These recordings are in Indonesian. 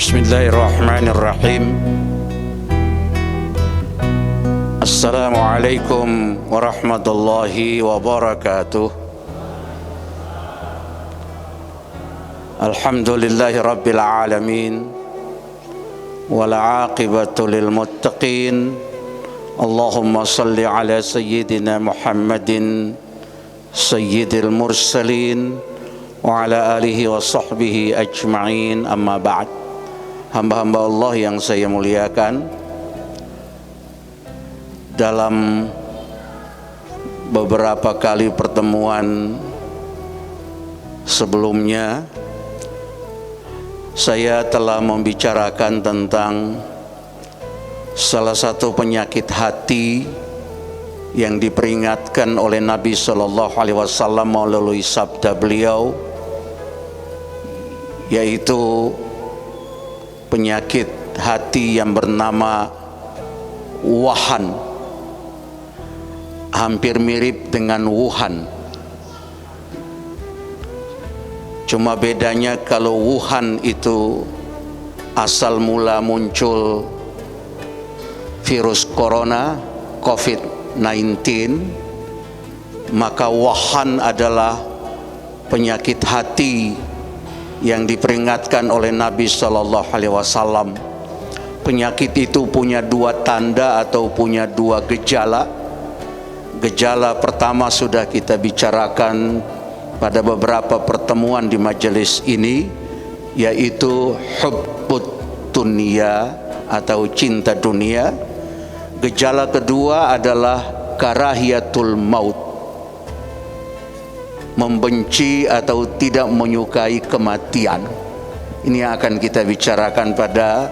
Bismillahirrahmanirrahim. Assalamualaikum warahmatullahi wabarakatuh. Alhamdulillahi rabbil alamin, wal aqibatu lil muttaqin. Allahumma salli ala sayyidina Muhammadin sayyidil mursalin wa ala alihi wa sahbihi ajma'in, amma ba'd. Hamba-hamba Allah yang saya muliakan, dalam beberapa kali pertemuan sebelumnya saya telah membicarakan tentang salah satu penyakit hati yang diperingatkan oleh Nabi Shallallahu Alaihi Wasallam melalui sabda beliau, yaitu penyakit hati yang bernama wahan, hampir mirip dengan Wuhan. Cuma bedanya kalau Wuhan itu asal mula muncul virus corona COVID-19, maka wahan adalah penyakit hati yang diperingatkan oleh Nabi Shallallahu Alaihi Wasallam. Penyakit itu punya dua tanda atau punya dua gejala. Gejala pertama sudah kita bicarakan pada beberapa pertemuan di majelis ini, yaitu hubbud dunia atau cinta dunia. Gejala kedua adalah karahiyatul maut, membenci atau tidak menyukai kematian. Ini yang akan kita bicarakan pada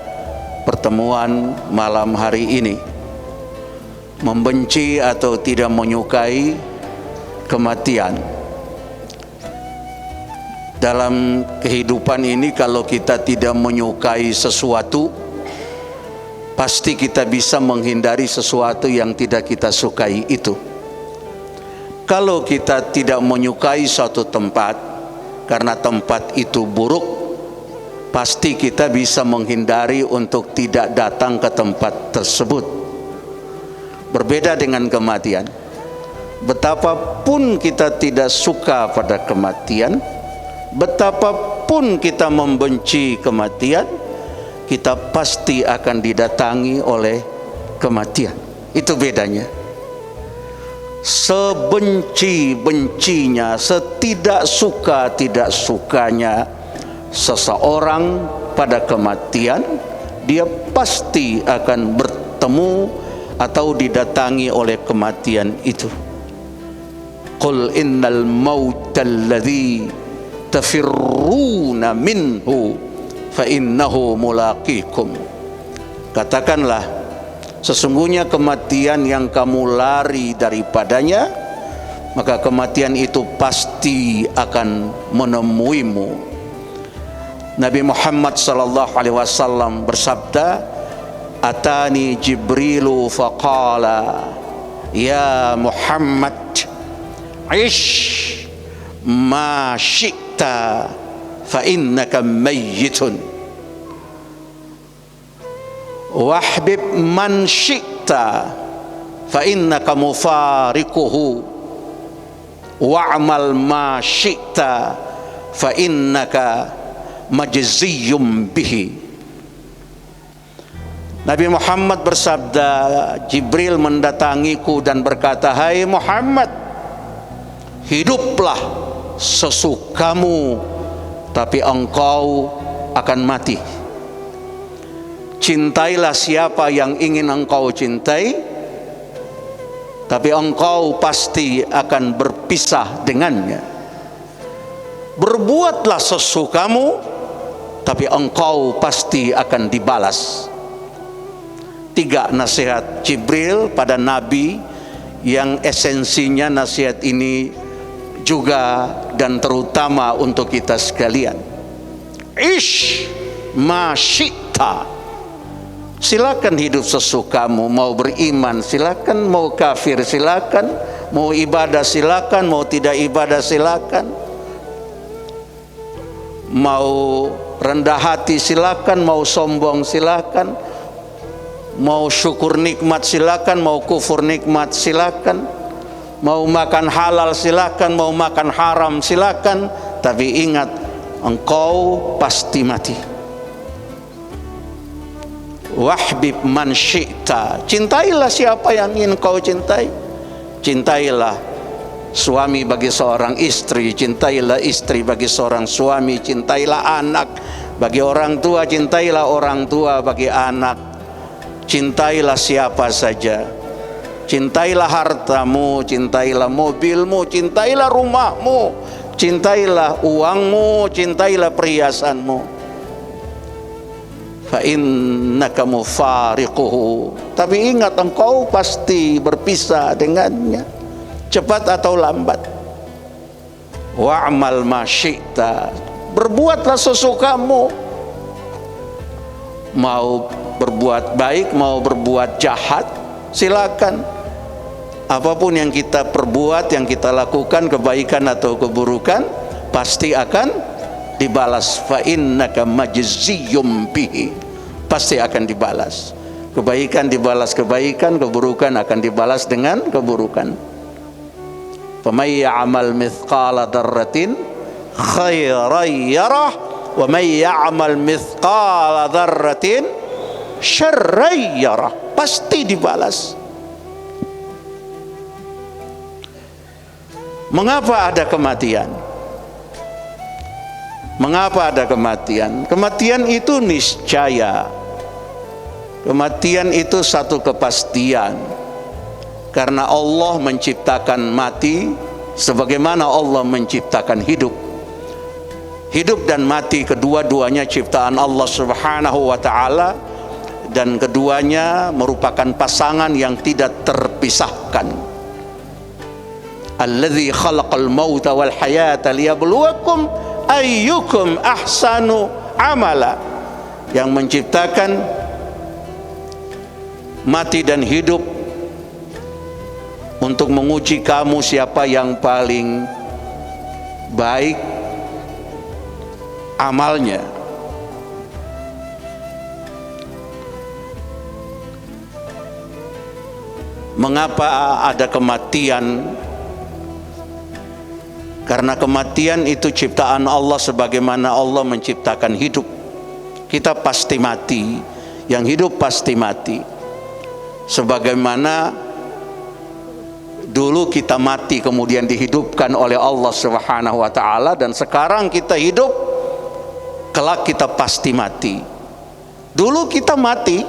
pertemuan malam hari ini. Membenci atau tidak menyukai kematian. Dalam kehidupan ini, kalau kita tidak menyukai sesuatu, pasti kita bisa menghindari sesuatu yang tidak kita sukai itu. Kalau kita tidak menyukai suatu tempat karena tempat itu buruk, pasti kita bisa menghindari untuk tidak datang ke tempat tersebut. Berbeda dengan kematian. Betapapun kita tidak suka pada kematian, betapapun kita membenci kematian, kita pasti akan didatangi oleh kematian. Itu bedanya. Sebenci-bencinya, setidak tidak sukanya seseorang pada kematian, dia pasti akan bertemu atau didatangi oleh kematian itu. Qul innal mautal ladzi tafirruna minhu fa innahu mulaqikum. Katakanlah, sesungguhnya kematian yang kamu lari daripadanya, maka kematian itu pasti akan menemuimu. Nabi Muhammad sallallahu alaihi wasallam bersabda, "Atani Jibrilu faqala, ya Muhammad, ish ma syi'ta fa innaka mayyitun. Wahbib man syi'ta fa innaka mufariquhu, wa'mal ma syi'ta fa innaka majziyum bihi." Nabi Muhammad bersabda, Jibril mendatangiku dan berkata, "Hai Muhammad, hiduplah sesukamu, tapi engkau akan mati. Cintailah siapa yang ingin engkau cintai, tapi engkau pasti akan berpisah dengannya. Berbuatlah sesukamu, tapi engkau pasti akan dibalas." Tiga nasihat Jibril pada Nabi, yang esensinya nasihat ini juga dan terutama untuk kita sekalian. Ish ma syi'ta, silakan hidup sesukamu, mau beriman silakan, mau kafir silakan, mau ibadah silakan, mau tidak ibadah silakan. Mau rendah hati silakan, mau sombong silakan, mau syukur nikmat silakan, mau kufur nikmat silakan, mau makan halal silakan, mau makan haram silakan, tapi ingat, engkau pasti mati. Wahbib man syi'ta, cintailah siapa yang ingin kau cintai. Cintailah suami bagi seorang istri, cintailah istri bagi seorang suami, cintailah anak bagi orang tua, cintailah orang tua bagi anak, cintailah siapa saja, cintailah hartamu, cintailah mobilmu, cintailah rumahmu, cintailah uangmu, cintailah perhiasanmu. Fa innaka mufariquhu, tapi ingat engkau pasti berpisah dengannya, cepat atau lambat. Wa'mal ma syi'ta, berbuatlah sesukamu, mau berbuat baik, mau berbuat jahat, silakan. Apapun yang kita perbuat, yang kita lakukan, kebaikan atau keburukan, pasti akan dibalas. Fa innaka majziyum bihi, pasti akan dibalas. Kebaikan dibalas kebaikan, keburukan akan dibalas dengan keburukan. Faman ya'mal mithqala dzarratin khairan yarah wa man ya'mal mithqala dzarratin syarran yarah, pasti dibalas. Mengapa ada kematian? Mengapa ada kematian? Kematian itu niscaya. Kematian itu satu kepastian. Karena Allah menciptakan mati sebagaimana Allah menciptakan hidup. Hidup dan mati kedua-duanya ciptaan Allah Subhanahu wa taala, dan keduanya merupakan pasangan yang tidak terpisahkan. Alladzi khalaqal mauta wal hayata liyabluwakum ayyukum ahsanu amala, yang menciptakan mati dan hidup untuk menguji kamu siapa yang paling baik amalnya. Mengapa ada kematian? Karena kematian itu ciptaan Allah sebagaimana Allah menciptakan hidup. Kita pasti mati, yang hidup pasti mati. Sebagaimana dulu kita mati kemudian dihidupkan oleh Allah Subhanahu wa taala, dan sekarang kita hidup, kelak kita pasti mati. Dulu kita mati,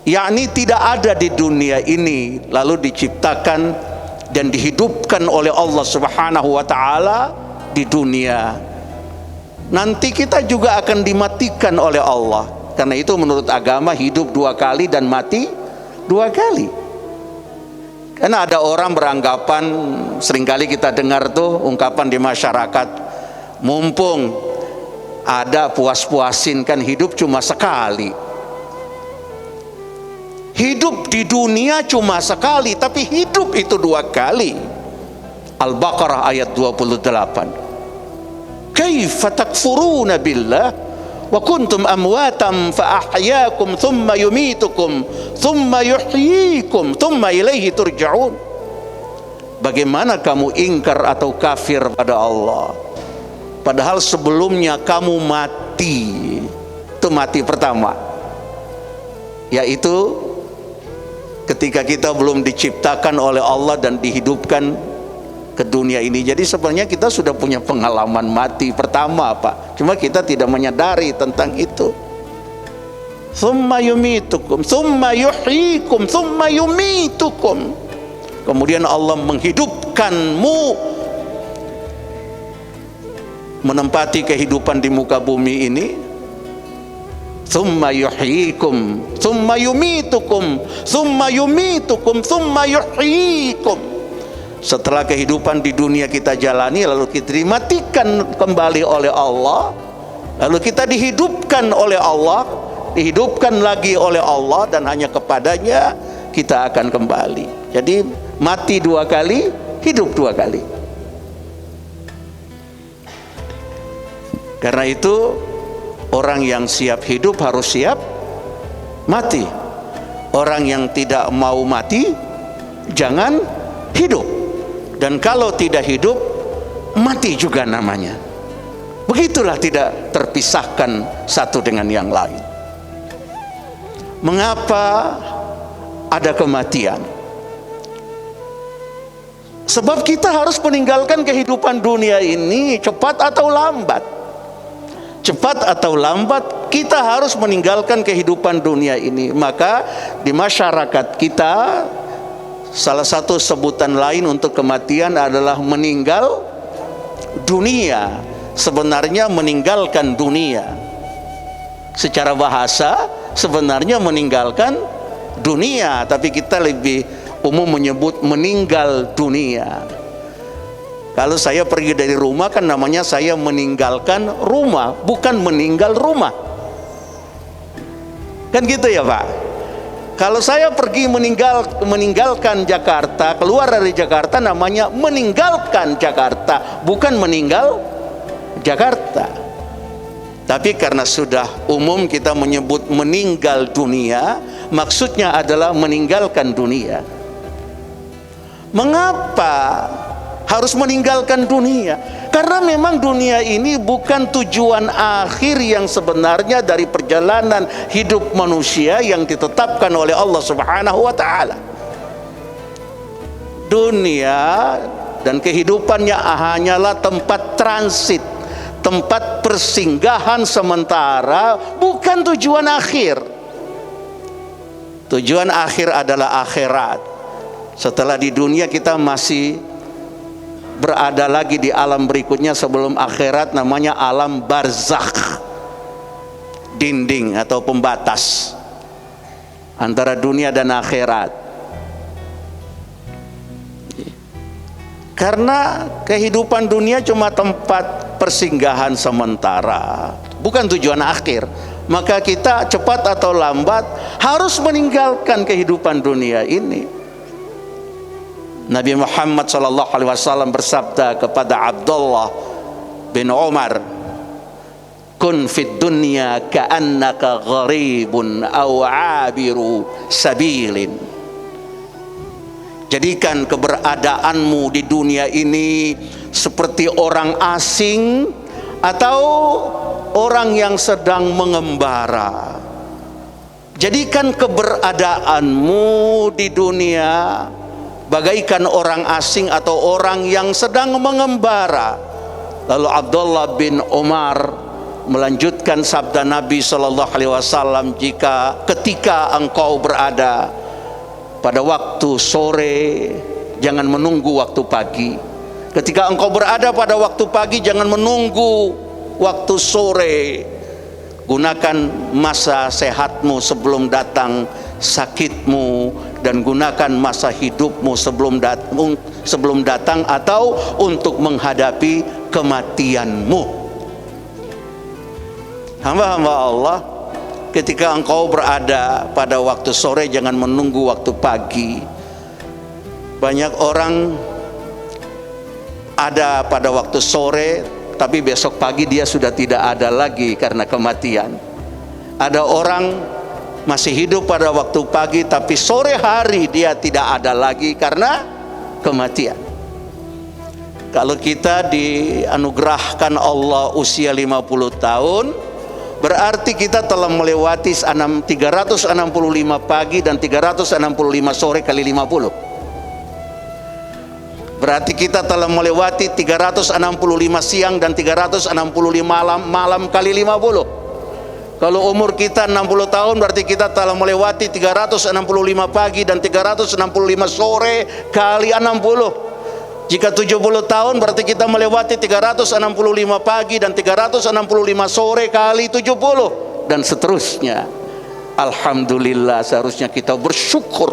yakni tidak ada di dunia ini, lalu diciptakan dan dihidupkan oleh Allah Subhanahu wa taala di dunia. Nanti kita juga akan dimatikan oleh Allah. Karena itu menurut agama hidup 2 kali dan mati 2 kali. Karena ada orang beranggapan, seringkali kita dengar tuh ungkapan di masyarakat, mumpung ada puas-puasin, kan hidup cuma sekali. Hidup di dunia cuma sekali, tapi hidup itu 2 kali. Al-Baqarah ayat 28. Kaifa takfuruna billah wa kuntum amwatan fa ahyaakum thumma yumitukum thumma yuhyikum thumma ilaihi turja'un. Bagaimana kamu ingkar atau kafir pada Allah, padahal sebelumnya kamu mati. Itu mati pertama, yaitu ketika kita belum diciptakan oleh Allah dan dihidupkan ke dunia ini. Jadi sebenarnya kita sudah punya pengalaman mati pertama, Pak. Cuma kita tidak menyadari tentang itu. Tsumma yumitukum, tsumma yuhyikum, tsumma yumitukum. Kemudian Allah menghidupkanmu, menempati kehidupan di muka bumi ini. Tsumma yuhyikum, tsumma yumitukum, tsumma yumitukum, tsumma yuhyikum. Setelah kehidupan di dunia kita jalani, lalu kita dimatikan kembali oleh Allah, lalu kita dihidupkan oleh Allah, dihidupkan lagi oleh Allah, dan hanya kepadanya kita akan kembali. Jadi mati 2 kali, hidup 2 kali. Karena itu orang yang siap hidup harus siap mati. Orang yang tidak mau mati jangan hidup. Dan kalau tidak hidup, mati juga namanya. Begitulah, tidak terpisahkan satu dengan yang lain. Mengapa ada kematian? Sebab kita harus meninggalkan kehidupan dunia ini cepat atau lambat. Cepat atau lambat kita harus meninggalkan kehidupan dunia ini. Maka di masyarakat kita salah satu sebutan lain untuk kematian adalah meninggal dunia. Sebenarnya meninggalkan dunia. Secara bahasa sebenarnya meninggalkan dunia, tapi kita lebih umum menyebut meninggal dunia. Kalau saya pergi dari rumah kan namanya saya meninggalkan rumah, bukan meninggal rumah. Kan gitu ya Pak? Kalau saya pergi meninggalkan Jakarta, keluar dari Jakarta, namanya meninggalkan Jakarta, bukan meninggal Jakarta. Tapi karena sudah umum kita menyebut meninggal dunia, maksudnya adalah meninggalkan dunia. Mengapa harus meninggalkan dunia? Karena memang dunia ini bukan tujuan akhir yang sebenarnya dari perjalanan hidup manusia yang ditetapkan oleh Allah Subhanahu wa taala. Dunia dan kehidupannya hanyalah tempat transit, tempat persinggahan sementara, bukan tujuan akhir. Tujuan akhir adalah akhirat. Setelah di dunia kita masih berada lagi di alam berikutnya sebelum akhirat, namanya alam barzakh, dinding atau pembatas antara dunia dan akhirat. Karena kehidupan dunia cuma tempat persinggahan sementara, bukan tujuan akhir, maka kita cepat atau lambat harus meninggalkan kehidupan dunia ini. Nabi Muhammad SAW bersabda kepada Abdullah bin Umar, kun fid dunya ka'annaka gharibun aw 'abiru sabilin. Jadikan keberadaanmu di dunia ini seperti orang asing atau orang yang sedang mengembara. Jadikan keberadaanmu di dunia bagaikan orang asing atau orang yang sedang mengembara. Lalu Abdullah bin Umar melanjutkan sabda Nabi Shallallahu Alaihi Wasallam, ketika engkau berada pada waktu sore, jangan menunggu waktu pagi. Ketika engkau berada pada waktu pagi, jangan menunggu waktu sore. Gunakan masa sehatmu sebelum datang sakitmu, dan gunakan masa hidupmu sebelum datang atau untuk menghadapi kematianmu. Hamba-hamba Allah, ketika engkau berada pada waktu sore, jangan menunggu waktu pagi. Banyak orang ada pada waktu sore, tapi besok pagi dia sudah tidak ada lagi karena kematian. Ada orang masih hidup pada waktu pagi, tapi sore hari dia tidak ada lagi karena kematian. Kalau kita dianugerahkan Allah usia 50 tahun, berarti kita telah melewati 365 pagi dan 365 sore kali 50. Berarti kita telah melewati 365 siang dan 365 malam kali 50. Kalau umur kita 60 tahun, berarti kita telah melewati 365 pagi dan 365 sore kali 60. Jika 70 tahun, berarti kita melewati 365 pagi dan 365 sore kali 70, dan seterusnya. Alhamdulillah, seharusnya kita bersyukur.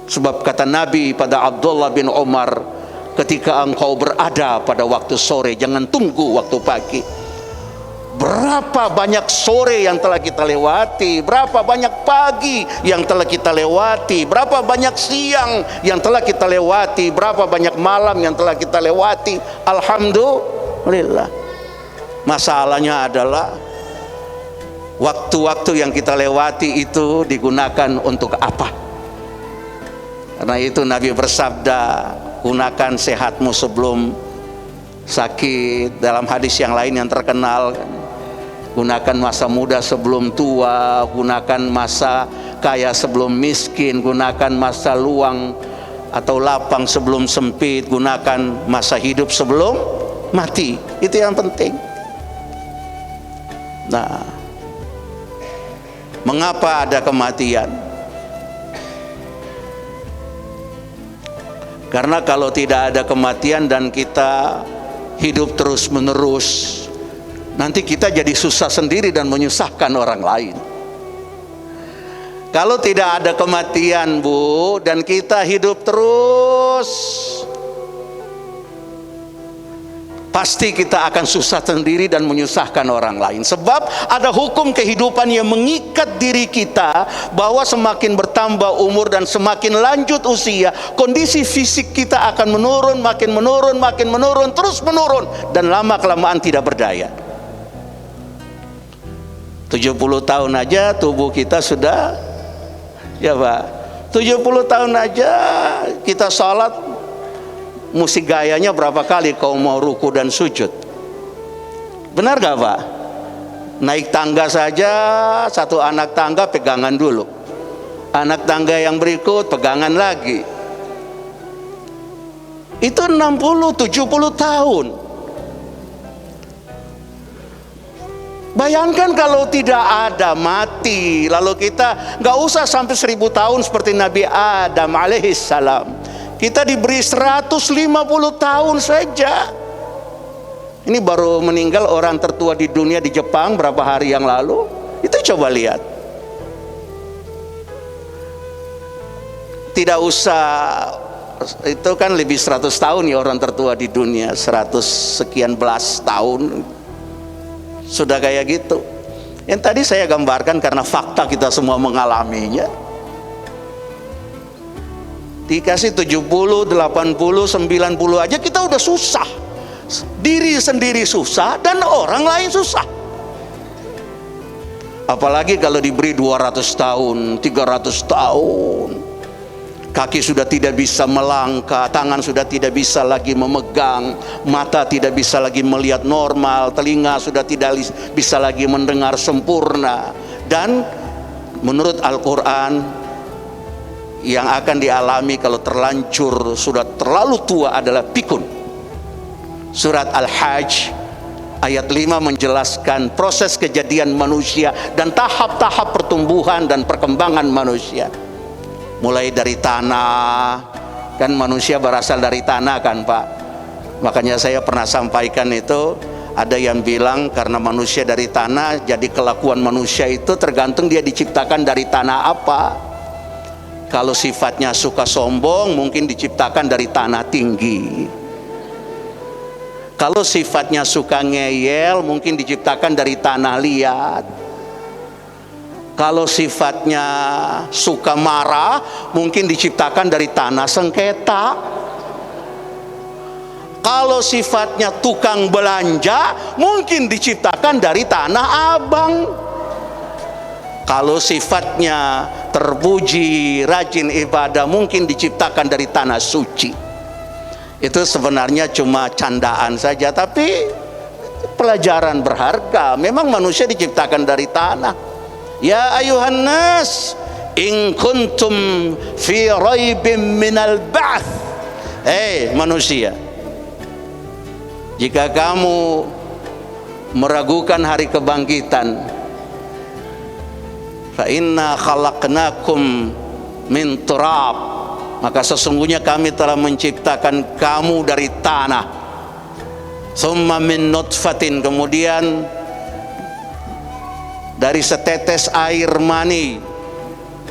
Sebab kata Nabi pada Abdullah bin Umar, ketika engkau berada pada waktu sore, jangan tunggu waktu pagi. Berapa banyak sore yang telah kita lewati, berapa banyak pagi yang telah kita lewati, berapa banyak siang yang telah kita lewati, berapa banyak malam yang telah kita lewati. Alhamdulillah. Masalahnya adalah waktu-waktu yang kita lewati itu digunakan untuk apa? Karena itu Nabi bersabda, gunakan sehatmu sebelum sakit. Dalam hadis yang lain yang terkenal, gunakan masa muda sebelum tua, gunakan masa kaya sebelum miskin, gunakan masa luang atau lapang sebelum sempit, gunakan masa hidup sebelum mati. Itu yang penting. Nah, mengapa ada kematian? Karena kalau tidak ada kematian dan kita hidup terus menerus, nanti kita jadi susah sendiri dan menyusahkan orang lain. Kalau tidak ada kematian, Bu, dan kita hidup terus, pasti kita akan susah sendiri dan menyusahkan orang lain. Sebab ada hukum kehidupan yang mengikat diri kita, bahwa semakin bertambah umur dan semakin lanjut usia, kondisi fisik kita akan menurun, makin menurun, makin menurun, terus menurun, dan lama-kelamaan tidak berdaya. 70 tahun aja tubuh kita sudah, ya Pak, 70 tahun aja kita sholat, mesti gayanya berapa kali kau mau ruku dan sujud? Benar gak Pak? Naik tangga saja, satu anak tangga pegangan dulu, anak tangga yang berikut pegangan lagi. Itu 60-70 tahun. Bayangkan kalau tidak ada mati, lalu kita gak usah sampai 1000 tahun seperti Nabi Adam alaihissalam. Kita diberi 150 tahun saja. Ini baru meninggal orang tertua di dunia di Jepang berapa hari yang lalu. Itu coba lihat. Tidak usah, itu kan lebih 100 tahun ya orang tertua di dunia, 100 sekian belas tahun. Sudah kayak gitu. Yang tadi saya gambarkan karena fakta kita semua mengalaminya. Dikasih 70, 80, 90 aja kita udah susah. Diri sendiri susah dan orang lain susah. Apalagi kalau diberi 200 tahun, 300 tahun. Kaki sudah tidak bisa melangkah, tangan sudah tidak bisa lagi memegang, mata tidak bisa lagi melihat normal, telinga sudah tidak bisa lagi mendengar sempurna. Dan menurut Al-Quran, yang akan dialami kalau terlanjur sudah terlalu tua adalah pikun. Surat Al-Hajj ayat 5 menjelaskan proses kejadian manusia dan tahap-tahap pertumbuhan dan perkembangan manusia. Mulai dari tanah, kan manusia berasal dari tanah kan Pak. Makanya saya pernah sampaikan itu, ada yang bilang karena manusia dari tanah, jadi kelakuan manusia itu tergantung dia diciptakan dari tanah apa. Kalau sifatnya suka sombong, mungkin diciptakan dari tanah tinggi. Kalau sifatnya suka ngeyel, mungkin diciptakan dari tanah liat. Kalau sifatnya suka marah, mungkin diciptakan dari tanah sengketa. Kalau sifatnya tukang belanja, mungkin diciptakan dari tanah abang. Kalau sifatnya terpuji, rajin ibadah, mungkin diciptakan dari tanah suci. Itu sebenarnya cuma candaan saja, tapi pelajaran berharga. Memang manusia diciptakan dari tanah. Ya ayuhan nas, in kuntum fi raibin minal ba'th. Manusia, jika kamu meragukan hari kebangkitan, fa inna khalaqnakum min turab, maka sesungguhnya kami telah menciptakan kamu dari tanah. Summa min nutfatin, kemudian dari setetes air mani.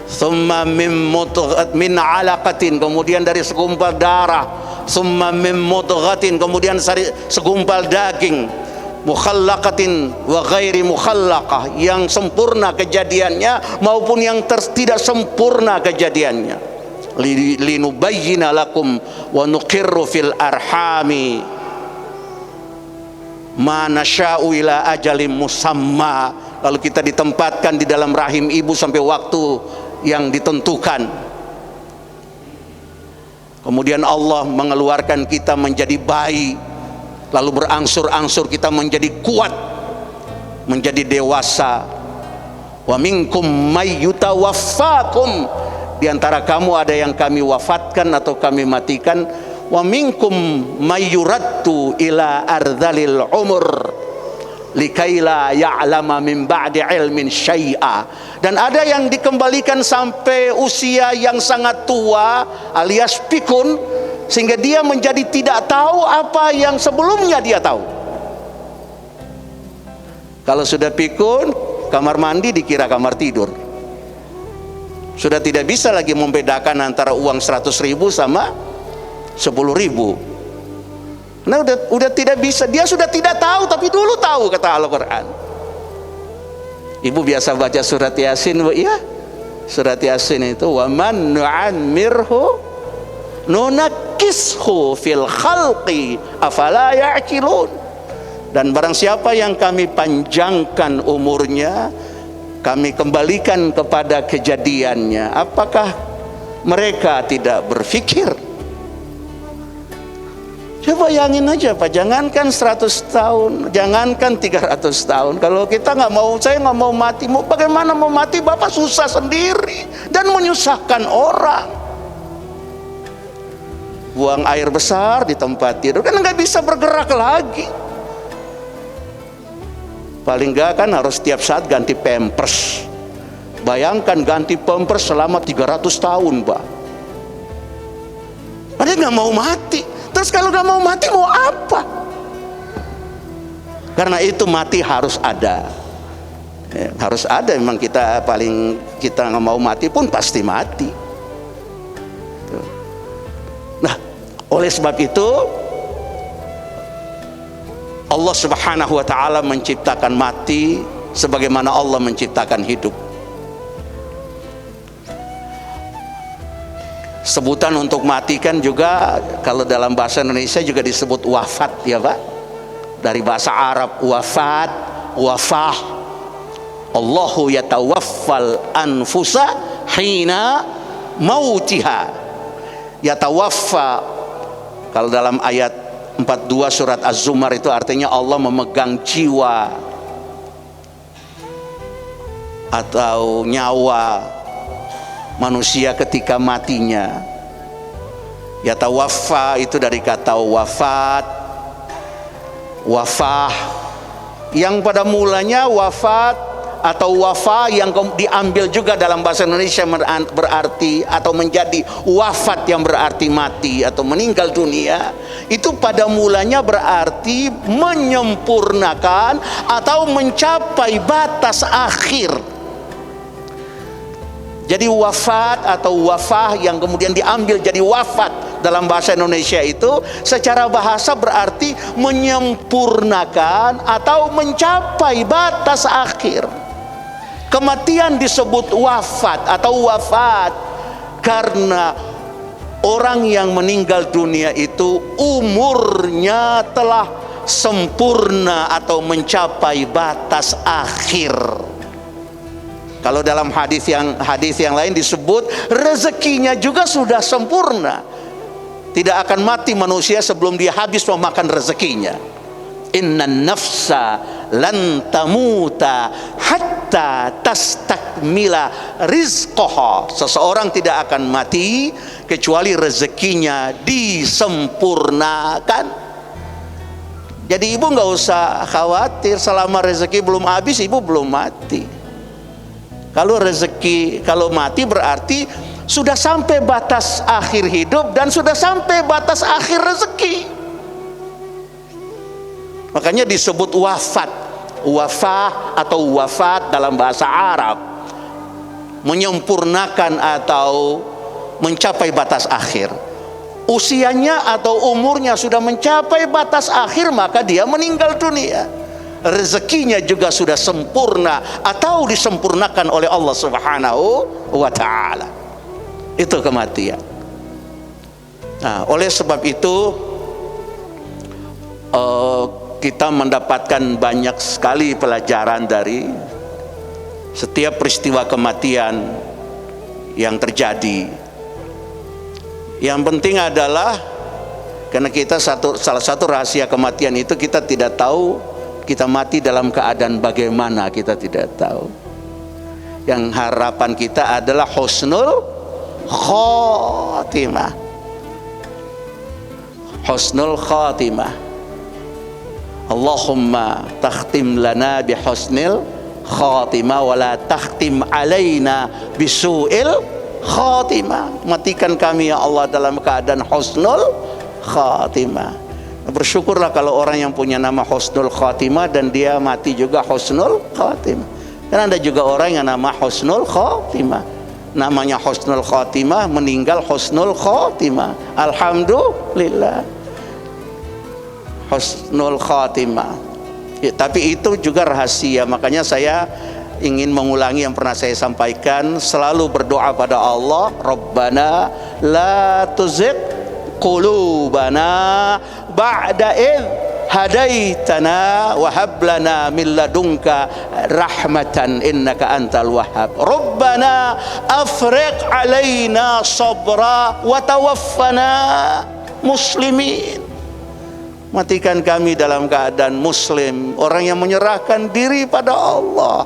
Summa min alaqatin, kemudian dari segumpal darah. Summa min mudghatin, kemudian segumpal daging. Mukhallaqatin wa ghairi mukhallaqah, yang sempurna kejadiannya maupun yang tidak sempurna kejadiannya. Linubayyina lakum wa nuqirru fil arhami ma nasya'u ila ajalim musamma, lalu kita ditempatkan di dalam rahim ibu sampai waktu yang ditentukan. Kemudian Allah mengeluarkan kita menjadi bayi, lalu berangsur-angsur kita menjadi kuat, menjadi dewasa. Wa minkum may yutawaffakum, di antara kamu ada yang kami wafatkan atau kami matikan. Wa minkum may yuraddu ila ardhalil umur likaila ya'lama min ba'di ilmin syai'a, dan ada yang dikembalikan sampai usia yang sangat tua alias pikun, sehingga dia menjadi tidak tahu apa yang sebelumnya dia tahu. Kalau sudah pikun, kamar mandi dikira kamar tidur, sudah tidak bisa lagi membedakan antara uang 100.000 sama 10.000. Nah, udah tidak bisa. Dia sudah tidak tahu, tapi dulu tahu, kata Al-Quran. Ibu biasa baca surat Yasin, Bu? Ya, surat Yasin itu wa man nu'ammirhu nunakkishu fil khalqi afala ya'qilun. Dan barang siapa yang kami panjangkan umurnya, kami kembalikan kepada kejadiannya, apakah mereka tidak berfikir? Coba bayangin aja Pak, jangankan 100 tahun, jangankan 300 tahun. Kalau kita nggak mau, saya nggak mau mati, mau bagaimana mau mati? Bapak susah sendiri dan menyusahkan orang. Buang air besar di tempat tidur, kan nggak bisa bergerak lagi. Paling nggak kan harus tiap saat ganti pampers. Bayangkan ganti pampers selama 300 tahun, Pak. Padahal nggak mau mati. Terus kalau nggak mau mati mau apa? Karena itu mati harus ada. Ya, harus ada. Memang kita nggak mau mati pun pasti mati. Nah, oleh sebab itu Allah Subhanahu wa ta'ala menciptakan mati sebagaimana Allah menciptakan hidup. Sebutan untuk mati kan juga kalau dalam bahasa Indonesia juga disebut wafat, ya Pak. Dari bahasa Arab wafat, wafah. Allahu yatawaffal anfusa hina mautiha. Yatawaffa, kalau dalam ayat 42 surat Az-Zumar itu artinya Allah memegang jiwa atau nyawa manusia ketika matinya. Yatawaffa itu dari kata wafat, wafah, yang pada mulanya wafat atau wafa yang diambil juga dalam bahasa Indonesia berarti atau menjadi wafat yang berarti mati atau meninggal dunia. Itu pada mulanya berarti menyempurnakan atau mencapai batas akhir. Jadi wafat atau wafah yang kemudian diambil jadi wafat dalam bahasa Indonesia itu secara bahasa berarti menyempurnakan atau mencapai batas akhir. Kematian disebut wafat atau wafat karena orang yang meninggal dunia itu umurnya telah sempurna atau mencapai batas akhir. Kalau dalam hadis yang lain disebut rezekinya juga sudah sempurna. Tidak akan mati manusia sebelum dia habis memakan rezekinya. Innan nafsa lan tamuta hatta tastakmila rizqaha. Seseorang tidak akan mati kecuali rezekinya disempurnakan. Jadi ibu nggak usah khawatir, selama rezeki belum habis ibu belum mati. Kalau mati berarti sudah sampai batas akhir hidup dan sudah sampai batas akhir rezeki. Makanya disebut wafat, wafah atau wafat dalam bahasa Arab, menyempurnakan atau mencapai batas akhir. Usianya atau umurnya sudah mencapai batas akhir, maka dia meninggal dunia. Rezekinya juga sudah sempurna atau disempurnakan oleh Allah Subhanahu wa ta'ala. Itu kematian. Nah, oleh sebab itu kita mendapatkan banyak sekali pelajaran dari setiap peristiwa kematian yang terjadi. Yang penting adalah karena kita salah satu rahasia kematian itu kita tidak tahu kita mati dalam keadaan bagaimana, kita tidak tahu. Yang harapan kita adalah husnul khatimah. Husnul khatimah. Allahumma takhtim lana bi husnil khatimah wa la takhtim alaina bisu'il khatimah. Matikan kami ya Allah dalam keadaan husnul khatimah. Bersyukurlah kalau orang yang punya nama husnul khatimah dan dia mati juga husnul khatimah. Karena ada juga orang yang nama husnul khatimah, namanya husnul khatimah, meninggal husnul khatimah. Alhamdulillah, husnul khatimah. Ya, tapi itu juga rahasia. Makanya saya ingin mengulangi yang pernah saya sampaikan, selalu berdoa pada Allah, Rabbana la tuzigh qulubana ba'da idh hadaitana wa hab lana min ladunka rahmatan innaka antal wahhab. Rabbana afriq alaina sabra wa tawaffana muslimin. Matikan kami dalam keadaan muslim, orang yang menyerahkan diri pada Allah.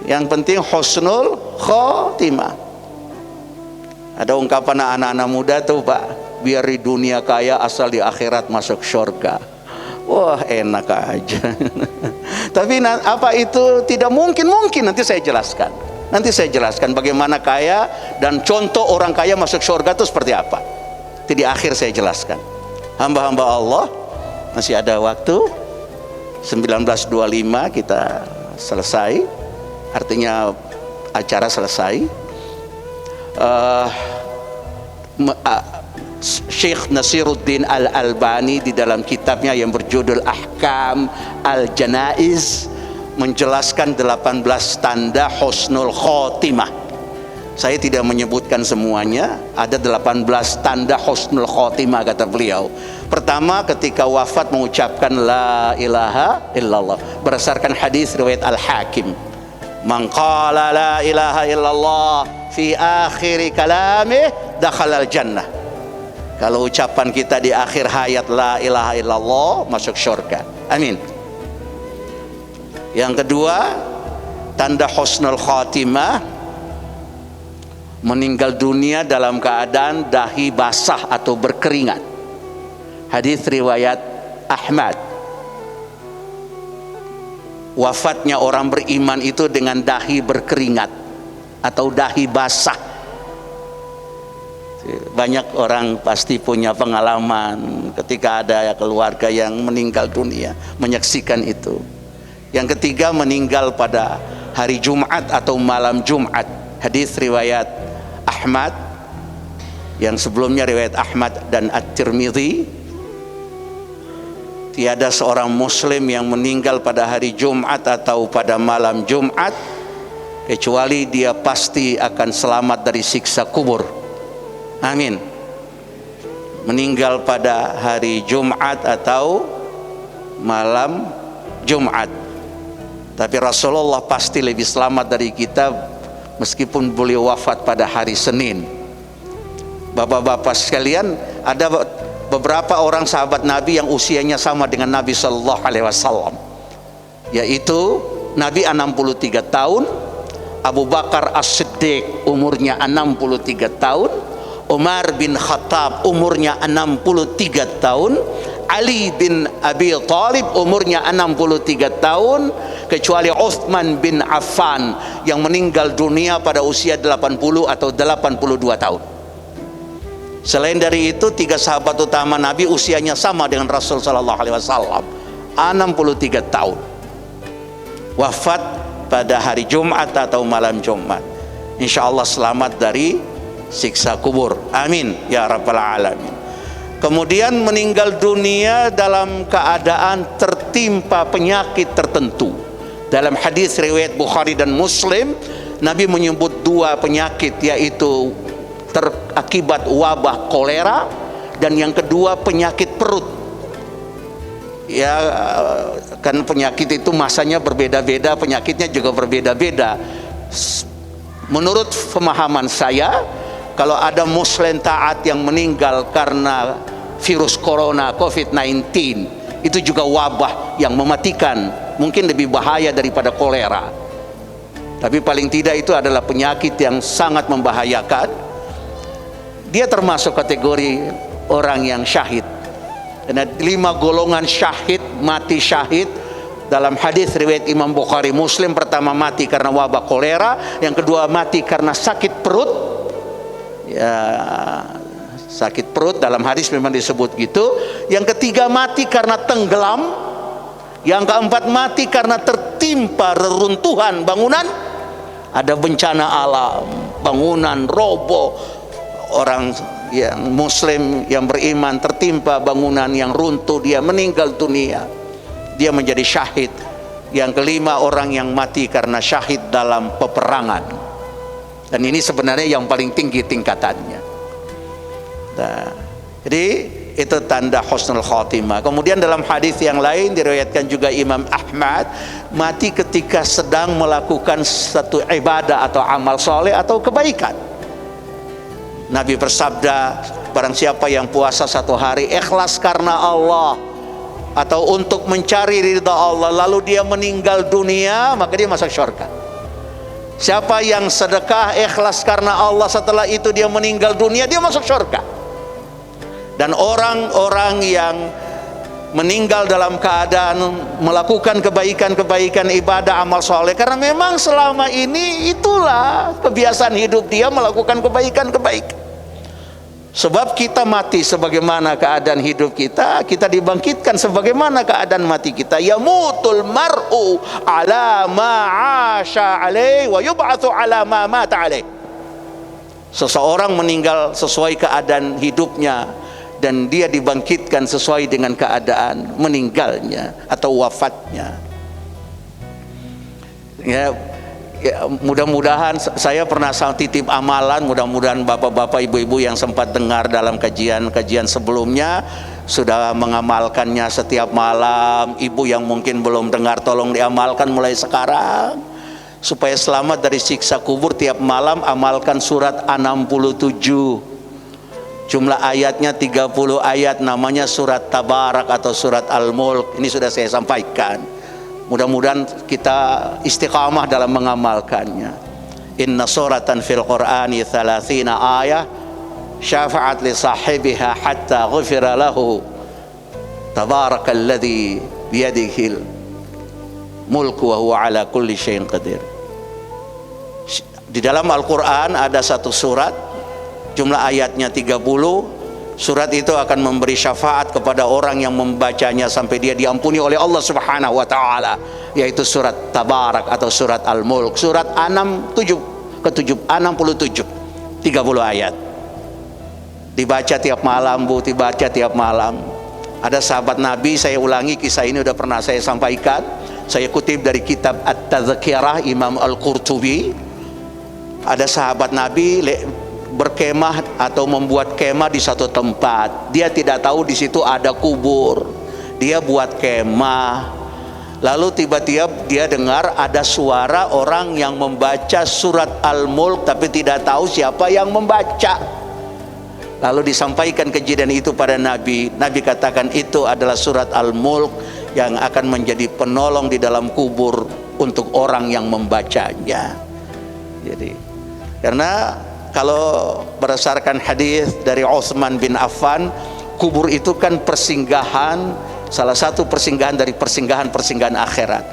Yang penting husnul khatimah. Ada ungkapan anak-anak muda tuh Pak, biar di dunia kaya asal di akhirat masuk surga. Wah enak aja. Tapi apa itu tidak mungkin? Mungkin, nanti saya jelaskan. Nanti saya jelaskan bagaimana kaya dan contoh orang kaya masuk surga itu seperti apa. Itu di akhir saya jelaskan. Hamba-hamba Allah, masih ada waktu. 19.25 kita selesai, artinya acara selesai. Syekh Nasiruddin Al-Albani di dalam kitabnya yang berjudul Ahkam Al-Janaiz menjelaskan 18 tanda husnul khotimah. Saya tidak menyebutkan semuanya, ada 18 tanda husnul khotimah kata beliau. Pertama, ketika wafat mengucapkan la ilaha illallah berdasarkan hadis riwayat Al-Hakim. Man qala la ilaha illallah fi akhir kalamih dakhala al-jannah. Kalau ucapan kita di akhir hayat la ilaha illallah masuk surga. Amin. Yang kedua, tanda husnul khatimah, meninggal dunia dalam keadaan dahi basah atau berkeringat. Hadis riwayat Ahmad. Wafatnya orang beriman itu dengan dahi berkeringat atau dahi basah. Banyak orang pasti punya pengalaman ketika ada keluarga yang meninggal dunia, menyaksikan itu. Yang ketiga, meninggal pada hari Jumat atau malam Jumat. Hadis riwayat Ahmad, yang sebelumnya riwayat Ahmad dan At-Tirmidzi. Tiada seorang muslim yang meninggal pada hari Jumat atau pada malam Jumat kecuali dia pasti akan selamat dari siksa kubur. Amin. Meninggal pada hari Jumat atau malam Jumat. Tapi Rasulullah pasti lebih selamat dari kita meskipun beliau wafat pada hari Senin. Bapak-bapak sekalian, ada beberapa orang sahabat Nabi yang usianya sama dengan Nabi Sallallahu Alaihi Wasallam, yaitu Nabi 63 tahun, Abu Bakar As-Siddiq umurnya 63 tahun, Umar bin Khattab umurnya 63 tahun, Ali bin Abi Thalib umurnya 63 tahun, kecuali Uthman bin Affan yang meninggal dunia pada usia 80 atau 82 tahun. Selain dari itu, 3 sahabat utama Nabi usianya sama dengan Rasul sallallahu alaihi wasallam, 63 tahun. Wafat pada hari Jumat atau malam Jumat. Insya Allah selamat dari siksa kubur. Amin ya rabbal alamin. Kemudian meninggal dunia dalam keadaan tertimpa penyakit tertentu. Dalam hadis riwayat Bukhari dan Muslim, Nabi menyebut 2 penyakit, yaitu akibat wabah kolera, dan yang kedua penyakit perut. Ya kan penyakit itu masanya berbeda-beda, penyakitnya juga berbeda-beda. Menurut pemahaman saya, kalau ada muslim taat yang meninggal karena virus corona COVID-19, itu juga wabah yang mematikan, mungkin lebih bahaya daripada kolera. Tapi paling tidak itu adalah penyakit yang sangat membahayakan. Dia termasuk kategori orang yang syahid. Dan 5 golongan syahid, mati syahid dalam hadis riwayat Imam Bukhari Muslim. Pertama, mati karena wabah kolera. Yang kedua, mati karena sakit perut. Ya, sakit perut dalam hadis memang disebut gitu. Yang ketiga, mati karena tenggelam. Yang keempat, mati karena tertimpa reruntuhan bangunan. Ada bencana alam, bangunan roboh, orang yang muslim yang beriman tertimpa bangunan yang runtuh, dia meninggal dunia, dia menjadi syahid. Yang kelima, orang yang mati karena syahid dalam peperangan, dan ini sebenarnya yang paling tinggi tingkatannya. Nah, jadi itu tanda husnul khotimah. Kemudian dalam hadis yang lain diriwayatkan juga Imam Ahmad, mati ketika sedang melakukan satu ibadah atau amal soleh atau kebaikan. Nabi bersabda, barang siapa yang puasa 1 hari ikhlas karena Allah atau untuk mencari ridha Allah, lalu dia meninggal dunia, maka dia masuk surga. Siapa yang sedekah ikhlas karena Allah, setelah itu dia meninggal dunia, dia masuk surga. Dan orang-orang yang meninggal dalam keadaan melakukan kebaikan-kebaikan, ibadah, amal soleh, karena memang selama ini itulah kebiasaan hidup dia, melakukan kebaikan-kebaikan. Sebab kita mati sebagaimana keadaan hidup kita, kita dibangkitkan sebagaimana keadaan mati kita. Yamutul mar'u ala ma 'asha alaih wa yub'atsu ala ma mata alaih. Seseorang meninggal sesuai keadaan hidupnya, dan dia dibangkitkan sesuai dengan keadaan meninggalnya atau wafatnya. Ya, mudah-mudahan saya pernah titip amalan, mudah-mudahan bapak-bapak, ibu-ibu yang sempat dengar dalam kajian-kajian sebelumnya sudah mengamalkannya setiap malam. Ibu yang mungkin belum dengar, tolong diamalkan mulai sekarang supaya selamat dari siksa kubur. Tiap malam amalkan surat 67. Jumlah ayatnya 30 ayat, namanya surat Tabarak atau surat Al-Mulk. Ini sudah saya sampaikan. Mudah-mudahan kita istiqamah dalam mengamalkannya. Inna suratan fil Qur'ani 30 ayat syafa'at li sahibiha hatta ghufira lahu. Tabarakalladzi biyadihil mulku wa huwa ala kulli syai'in qadir. Di dalam Al-Quran ada satu surat, jumlah ayatnya 30. Surat itu akan memberi syafaat kepada orang yang membacanya sampai dia diampuni oleh Allah Subhanahu wa taala, yaitu surat Tabarak atau surat Al-Mulk, surat 67, 30 ayat. Dibaca tiap malam, Bu, dibaca tiap malam. Ada sahabat Nabi, saya ulangi kisah ini, udah pernah saya sampaikan. Saya kutip dari kitab At-Tadhkirah Imam Al-Qurtubi. Ada sahabat Nabi berkemah atau membuat kemah di satu tempat. Dia tidak tahu di situ ada kubur. Dia buat kemah. Lalu tiba-tiba dia dengar ada suara orang yang membaca surat Al-Mulk, tapi tidak tahu siapa yang membaca. Lalu disampaikan kejadian itu pada Nabi. Nabi katakan itu adalah surat Al-Mulk yang akan menjadi penolong di dalam kubur untuk orang yang membacanya. Jadi, karena kalau berdasarkan hadis dari Utsman bin Affan, kubur itu kan persinggahan, salah satu persinggahan dari persinggahan-persinggahan akhirat.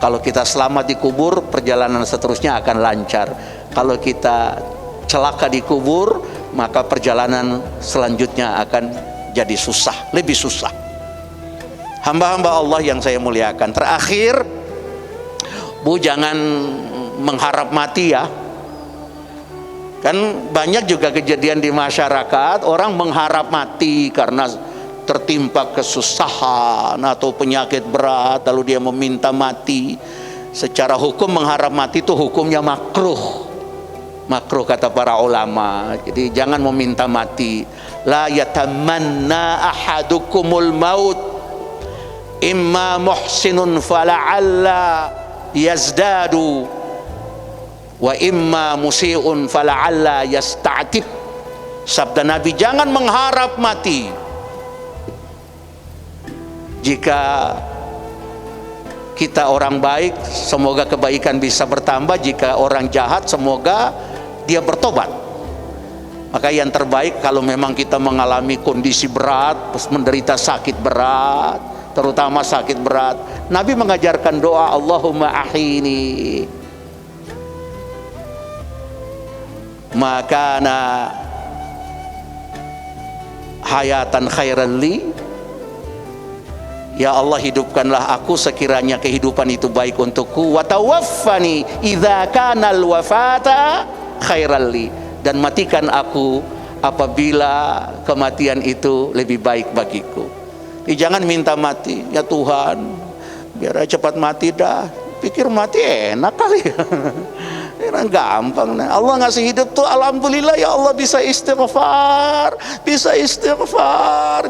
Kalau kita selamat di kubur, perjalanan seterusnya akan lancar. Kalau kita celaka di kubur, maka perjalanan selanjutnya akan jadi susah, lebih susah. Hamba-hamba Allah yang saya muliakan, terakhir, Bu, jangan mengharap mati ya. Kan banyak juga kejadian di masyarakat, orang mengharap mati karena tertimpa kesusahan atau penyakit berat, lalu dia meminta mati. Secara hukum mengharap mati itu hukumnya makruh. Makruh kata para ulama. Jadi jangan meminta mati. La yatamanna ahadukumul maut. imma muhsinun fala'alla yazdadu wa imma musi'un fala'alla yasta'tib. Sabda Nabi, jangan mengharap mati. Jika kita orang baik, semoga kebaikan bisa bertambah. Jika orang jahat, semoga dia bertobat. Maka yang terbaik kalau memang kita mengalami kondisi berat, menderita sakit berat, terutama sakit berat, Nabi mengajarkan doa, Allahumma ahini makana hayatan khairan li. Ya Allah, hidupkanlah aku sekiranya kehidupan itu baik untukku. Wa tawaffani idza kana al-wafata khairan li. Dan matikan aku apabila kematian itu lebih baik bagiku. Jangan minta mati, ya Tuhan, biar cepat mati dah. Pikir mati enak kali ya. Gampang. Allah ngasih hidup tuh alhamdulillah, ya Allah, bisa istighfar,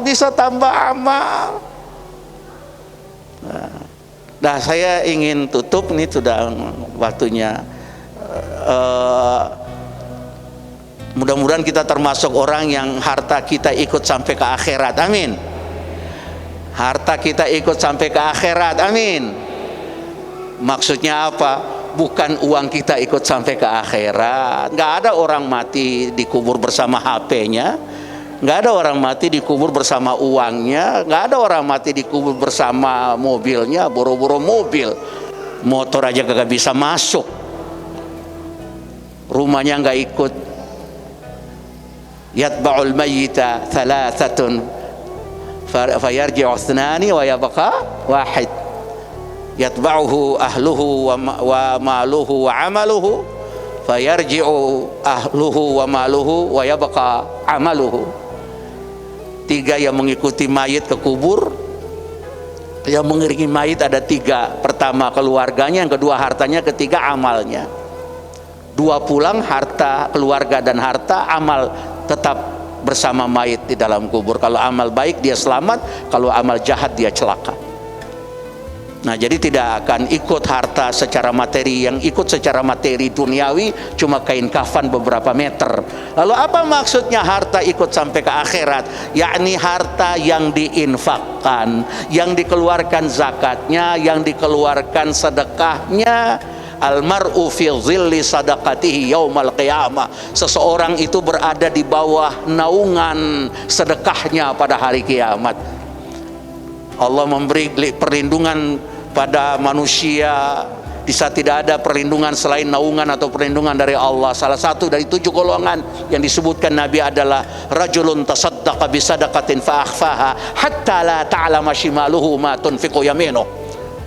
bisa tambah amal. Nah, saya ingin tutup, nih sudah waktunya. Mudah-mudahan kita termasuk orang yang harta kita ikut sampai ke akhirat, amin. Harta kita ikut sampai ke akhirat, amin. Maksudnya apa? Bukan uang kita ikut sampai ke akhirat. Nggak ada orang mati dikubur bersama HP-nya, nggak ada orang mati dikubur bersama uangnya, nggak ada orang mati dikubur bersama mobilnya, boro-boro mobil, motor aja kagak bisa masuk, rumahnya nggak ikut. Yatba'ul mayyita thalathatun fayarji'u ithnani wa yabqa wahid. Yatba'uhu ahluhu wa maluhu wa amaluhu fayarji'u ahluhu wa maluhu wa yabqa amaluhu. Tiga yang mengikuti mayit ke kubur. Yang mengiringi mayit ada tiga. Pertama keluarganya, yang kedua hartanya, ketiga amalnya. Dua pulang, harta, keluarga dan harta, amal tetap bersama mayit di dalam kubur. Kalau amal baik dia selamat, kalau amal jahat dia celaka. Nah, jadi tidak akan ikut harta secara materi. Yang ikut secara materi duniawi cuma kain kafan beberapa meter. Lalu apa maksudnya harta ikut sampai ke akhirat? Yakni harta yang diinfakkan, yang dikeluarkan zakatnya, yang dikeluarkan sedekahnya. Almar'u fi dhilli sadaqatihi yaumal qiyamah. Seseorang itu berada di bawah naungan sedekahnya pada hari kiamat. Allah memberi perlindungan pada manusia di saat tidak ada perlindungan selain naungan atau perlindungan dari Allah. Salah satu dari 7 golongan yang disebutkan Nabi adalah rajulun tasaddaqa bisadaqatin fa akhfaha hatta la ta'lama shimaluhu ma tunfiqu yaminuh.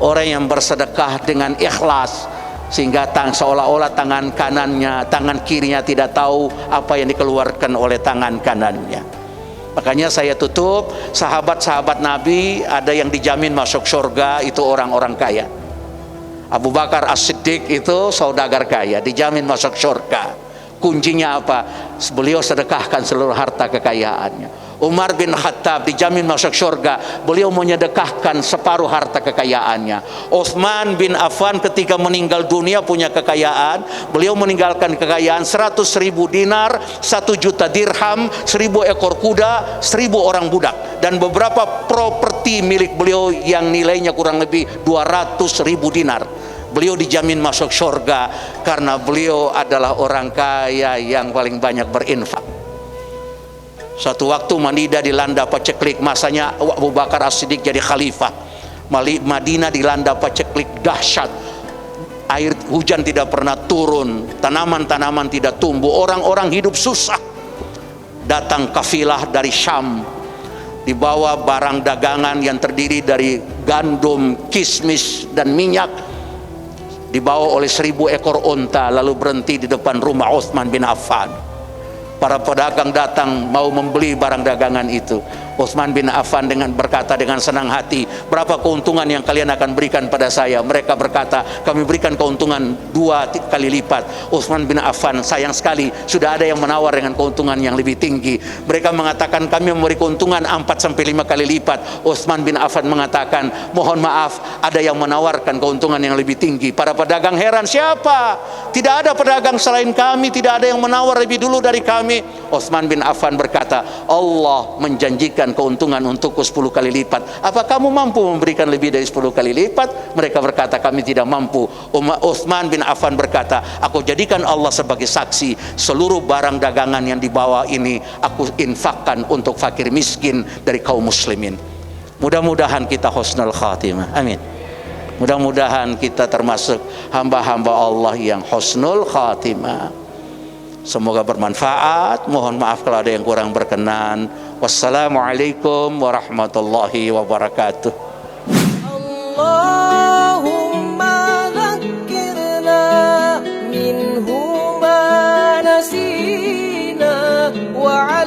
Orang yang bersedekah dengan ikhlas sehingga seolah-olah tangan kanannya, tangan kirinya tidak tahu apa yang dikeluarkan oleh tangan kanannya. Makanya saya tutup, sahabat-sahabat Nabi ada yang dijamin masuk surga, itu orang-orang kaya. Abu Bakar As-Siddiq itu saudagar kaya, dijamin masuk surga. Kuncinya apa? Beliau sedekahkan seluruh harta kekayaannya. Umar bin Khattab dijamin masuk surga, beliau menyedekahkan separuh harta kekayaannya. Utsman bin Affan ketika meninggal dunia punya kekayaan, beliau meninggalkan kekayaan 100.000 dinar, 1 juta dirham, 1.000 ekor kuda, 1.000 orang budak, dan beberapa properti milik beliau yang nilainya kurang lebih 200.000 dinar. Beliau dijamin masuk surga karena beliau adalah orang kaya yang paling banyak berinfak. Suatu waktu Madinah dilanda paceklik, masanya Abu Bakar As-Siddiq jadi khalifah. Madinah dilanda paceklik dahsyat. Air hujan tidak pernah turun, tanaman-tanaman tidak tumbuh, orang-orang hidup susah. Datang kafilah dari Syam, dibawa barang dagangan yang terdiri dari gandum, kismis dan minyak, dibawa oleh 1.000 ekor unta, lalu berhenti di depan rumah Utsman bin Affan. Para pedagang datang mau membeli barang dagangan itu. Utsman bin Affan berkata dengan senang hati, berapa keuntungan yang kalian akan berikan pada saya? Mereka berkata, kami berikan keuntungan 2 kali lipat. Utsman bin Affan, sayang sekali sudah ada yang menawar dengan keuntungan yang lebih tinggi. Mereka mengatakan kami memberi keuntungan 4-5 kali lipat. Utsman bin Affan mengatakan, mohon maaf, ada yang menawarkan keuntungan yang lebih tinggi. Para pedagang heran, siapa? Tidak ada pedagang selain kami, tidak ada yang menawar lebih dulu dari kami. Utsman bin Affan berkata, Allah menjanjikan keuntungan untukku 10 kali lipat. Apa kamu mampu memberikan lebih dari 10 kali lipat? Mereka berkata, kami tidak mampu. Utsman bin Affan berkata, aku jadikan Allah sebagai saksi, seluruh barang dagangan yang dibawa ini aku infakkan untuk fakir miskin dari kaum muslimin. Mudah-mudahan kita husnul khatimah. Amin. Mudah-mudahan kita termasuk hamba-hamba Allah yang husnul khatimah. Semoga bermanfaat. Mohon maaf kalau ada yang kurang berkenan. Wassalamualaikum warahmatullahi wabarakatuh. Allahumma dzakkirna minhu ma nasina wa